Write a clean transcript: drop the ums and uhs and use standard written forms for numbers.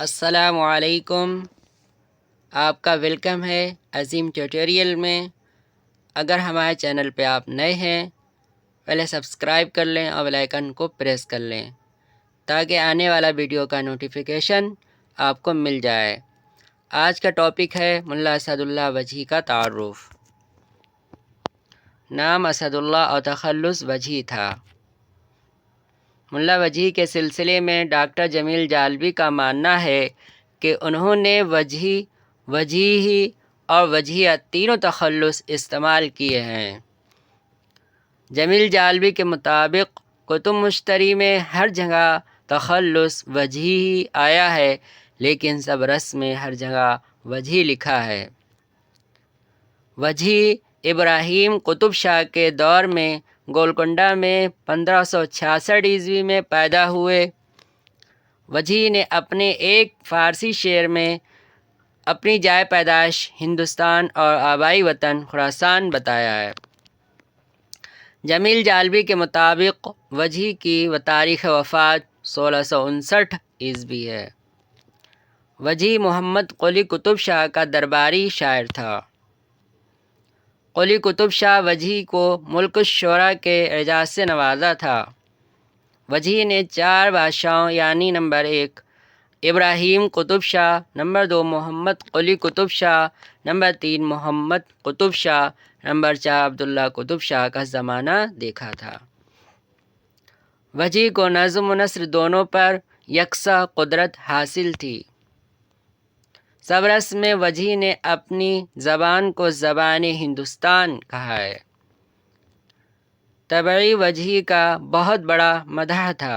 السلام علیکم، آپ کا ویلکم ہے عظیم ٹیوٹوریل میں۔ اگر ہمارے چینل پہ آپ نئے ہیں پہلے سبسکرائب کر لیں اور بیل آئیکن کو پریس کر لیں تاکہ آنے والا ویڈیو کا نوٹیفیکیشن آپ کو مل جائے۔ آج کا ٹاپک ہے ملا اسد اللہ وجیھی کا تعارف۔ نام اسد اللہ اور تخلص وجیھی تھا۔ ملا وجیھی کے سلسلے میں ڈاکٹر جمیل جالبی کا ماننا ہے کہ انہوں نے وجیھی، وجیھی اور وجیہت تینوں تخلص استعمال کیے ہیں۔ جمیل جالبی کے مطابق کتب مشتری میں ہر جگہ تخلص وجیھی آیا ہے لیکن سبرس میں ہر جگہ وجیھی لکھا ہے۔ وجیھی ابراہیم قطب شاہ کے دور میں گولکنڈہ میں 1566 عیسوی میں پیدا ہوئے۔ وجیھی نے اپنے ایک فارسی شعر میں اپنی جائے پیدائش ہندوستان اور آبائی وطن خراسان بتایا ہے۔ جمیل جالبی کے مطابق وجیھی کی تاریخ وفات 1659 عیسوی ہے۔ وجیھی محمد قلی قطب شاہ کا درباری شاعر تھا۔ قلی قطب شاہ وجیھی کو ملک الشعراء کے اعزاز سے نوازا تھا۔ وجیھی نے 4 بادشاہوں یعنی نمبر 1 ابراہیم قطب شاہ، نمبر 2 محمد قلی قطب شاہ، نمبر 3 محمد قطب شاہ، نمبر 4 عبداللہ قطب شاہ کا زمانہ دیکھا تھا۔ وجیھی کو نظم و نثر دونوں پر یکساں قدرت حاصل تھی۔ سبرس میں وجیھی نے اپنی زبان کو زبان ہندوستان کہا ہے۔ طبعی وجیھی کا بہت بڑا مداح تھا۔